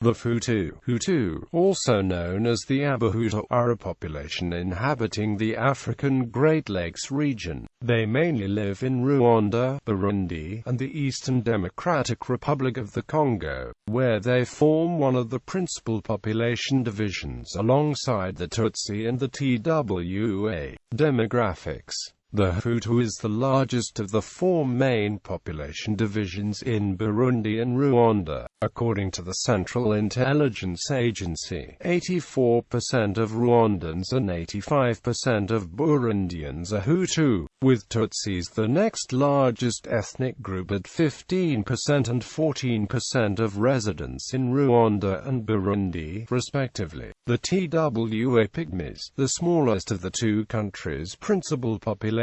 The Hutu, also known as the Abahutu, are a population inhabiting the African Great Lakes region. They mainly live in Rwanda, Burundi, and the Eastern Democratic Republic of the Congo, where they form one of the principal population divisions alongside the Tutsi and the Twa. Demographics. The Hutu is the largest of the four main population divisions in Burundi and Rwanda. According to the Central Intelligence Agency, 84% of Rwandans and 85% of Burundians are Hutu, with Tutsis the next largest ethnic group at 15% and 14% of residents in Rwanda and Burundi, respectively. The Twa Pygmies, the smallest of the two countries' principal populations,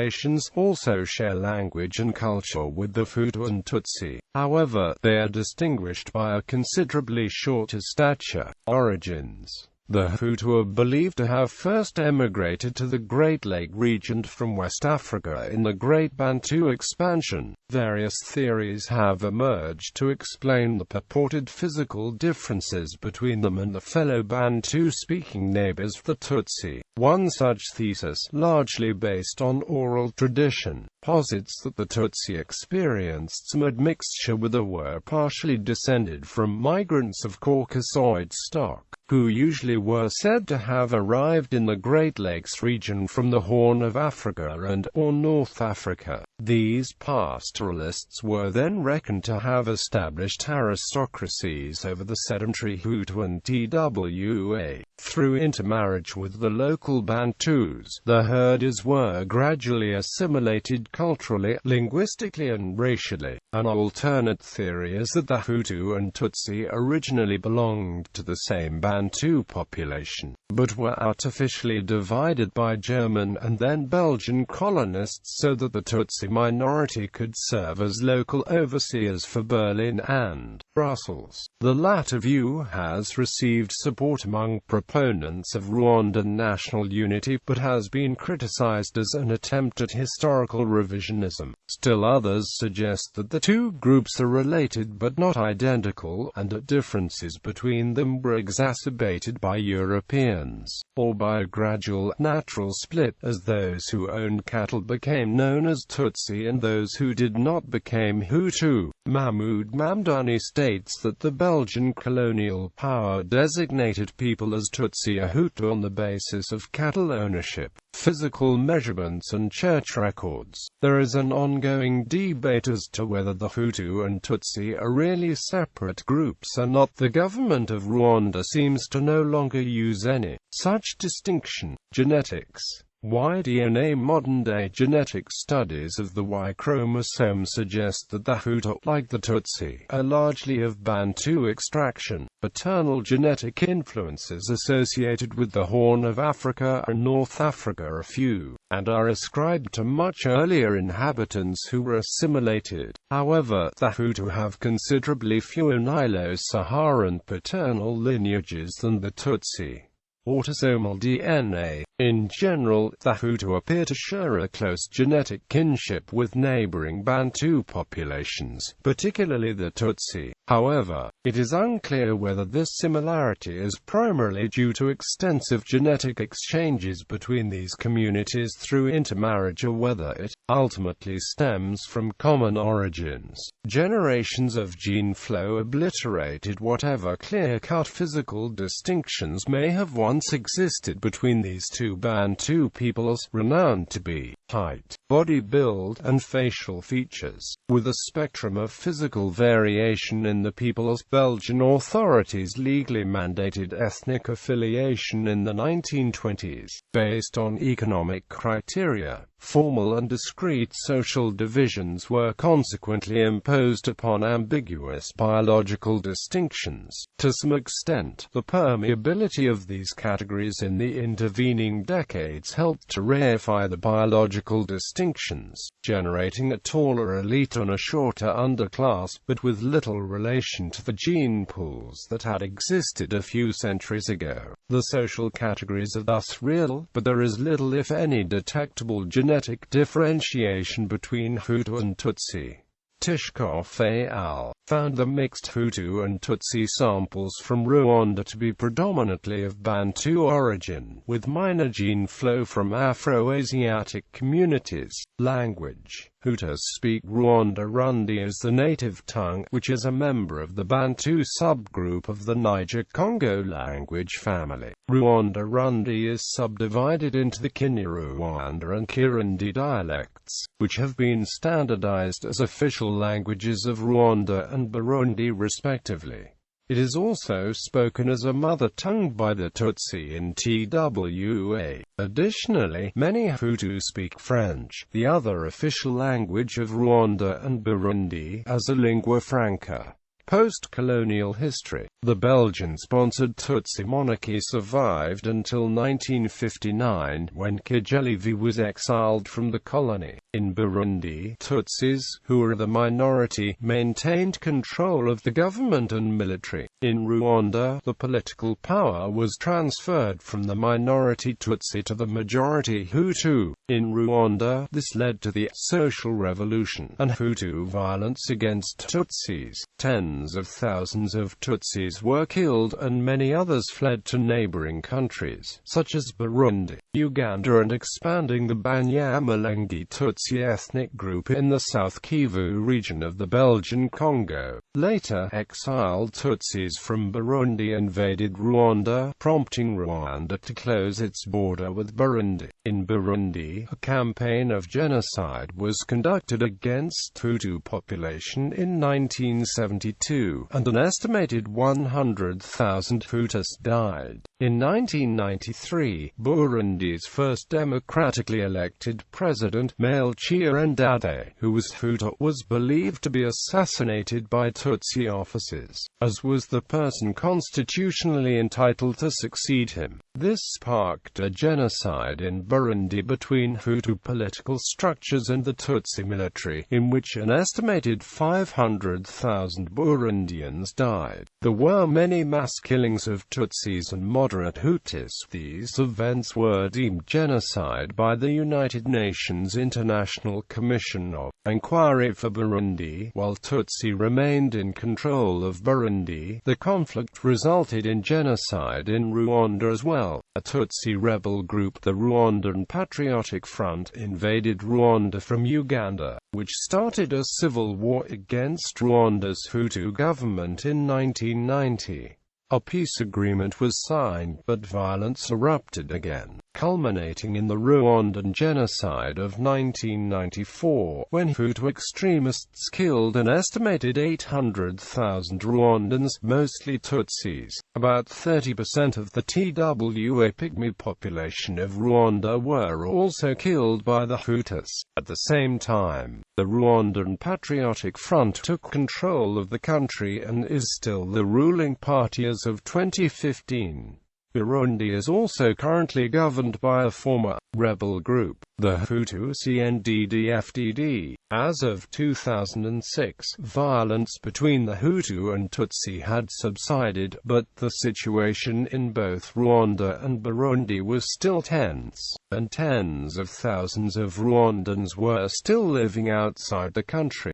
also share language and culture with the Hutu and Tutsi. However, they are distinguished by a considerably shorter stature. Origins. The Hutu are believed to have first emigrated to the Great Lake region from West Africa in the Great Bantu expansion. Various theories have emerged to explain the purported physical differences between them and the fellow Bantu-speaking neighbors, the Tutsi. One such thesis, largely based on oral tradition, posits that the Tutsi experienced some admixture with or were partially descended from migrants of Caucasoid stock, who usually were said to have arrived in the Great Lakes region from the Horn of Africa and/or North Africa. These pastoralists were then reckoned to have established aristocracies over the sedentary Hutu and Twa. Through intermarriage with the local Bantus, the herders were gradually assimilated culturally, linguistically and racially. An alternate theory is that the Hutu and Tutsi originally belonged to the same Bantu population, but were artificially divided by German and then Belgian colonists so that the Tutsi minority could serve as local overseers for Berlin and Brussels. The latter view has received support among proponents of Rwandan national unity, but has been criticized as an attempt at historical revisionism. Still others suggest that the two groups are related but not identical, and that differences between them were exacerbated by Europeans, or by a gradual, natural split, as those who owned cattle became known as Tutsi and those who did not became Hutu. Mahmoud Mamdani states that the Belgian colonial power designated people as Tutsi or Hutu on the basis of cattle ownership, physical measurements and church records. There is an ongoing debate as to whether the Hutu and Tutsi are really separate groups or not. The government of Rwanda seems to no longer use any such distinction. Genetics. Y-DNA. Modern-day genetic studies of the Y chromosome suggest that the Hutu, like the Tutsi, are largely of Bantu extraction. Paternal genetic influences associated with the Horn of Africa and North Africa are few, and are ascribed to much earlier inhabitants who were assimilated. However, the Hutu have considerably fewer Nilo-Saharan paternal lineages than the Tutsi. Autosomal DNA. In general, the Hutu appear to share a close genetic kinship with neighboring Bantu populations, particularly the Tutsi. However, it is unclear whether this similarity is primarily due to extensive genetic exchanges between these communities through intermarriage or whether it ultimately stems from common origins. Generations of gene flow obliterated whatever clear-cut physical distinctions may have once existed between these two Bantu peoples, renowned to be height, body build, and facial features, with a spectrum of physical variation in the peoples. Belgian authorities legally mandated ethnic affiliation in the 1920s, based on economic criteria. Formal and discrete social divisions were consequently imposed upon ambiguous biological distinctions. To some extent, the permeability of these categories in the intervening decades helped to reify the biological distinctions, generating a taller elite and a shorter underclass, but with little relation to the gene pools that had existed a few centuries ago. The social categories are thus real, but there is little if any detectable genetic differentiation between Hutu and Tutsi. Tishkoff et al. Found the mixed Hutu and Tutsi samples from Rwanda to be predominantly of Bantu origin, with minor gene flow from Afro-Asiatic communities. Language: Hutus speak Rwanda-Rundi as the native tongue, which is a member of the Bantu subgroup of the Niger-Congo language family. Rwanda-Rundi is subdivided into the Kinyarwanda and Kirundi dialects, which have been standardized as official languages of Rwanda and Burundi respectively. It is also spoken as a mother tongue by the Tutsi in TWA. Additionally, many Hutu speak French, the other official language of Rwanda and Burundi, as a lingua franca. Post-colonial history: the Belgian-sponsored Tutsi monarchy survived until 1959, when Kigeli was exiled from the colony. In Burundi, Tutsis, who were the minority, maintained control of the government and military. In Rwanda, the political power was transferred from the minority Tutsi to the majority Hutu. In Rwanda, this led to the social revolution and Hutu violence against Tutsis. Tens of thousands of Tutsis were killed and many others fled to neighboring countries, such as Burundi, Uganda, and expanding the Banyamulenge Tutsi ethnic group in the South Kivu region of the Belgian Congo. Later, exiled Tutsis from Burundi invaded Rwanda, prompting Rwanda to close its border with Burundi. In Burundi, a campaign of genocide was conducted against Hutu population in 1972, and an estimated 100,000 Hutus died. In 1993, Burundi's first democratically elected president, MittlererWeg, who was Hutu, was believed to be assassinated by Tutsi officers, as was the person constitutionally entitled to succeed him. This sparked a genocide in Burundi between Hutu political structures and the Tutsi military, in which an estimated 500,000 Burundians died. There were many mass killings of Tutsis and moderate Hutus. These events were deemed genocide by the United Nations International Commission of Inquiry for Burundi. While Tutsi remained in control of Burundi, the conflict resulted in genocide in Rwanda as well. A Tutsi rebel group, the Rwandan Patriotic Front, invaded Rwanda from Uganda, which started a civil war against Rwanda's Hutu government in 1990. A peace agreement was signed, but violence erupted again, culminating in the Rwandan genocide of 1994, when Hutu extremists killed an estimated 800,000 Rwandans, mostly Tutsis. About 30% of the TWA Pygmy population of Rwanda were also killed by the Hutus. At the same time, the Rwandan Patriotic Front took control of the country and is still the ruling party as of 2015. Burundi is also currently governed by a former rebel group, the Hutu CNDD-FDD. As of 2006, violence between the Hutu and Tutsi had subsided, but the situation in both Rwanda and Burundi was still tense, and tens of thousands of Rwandans were still living outside the country.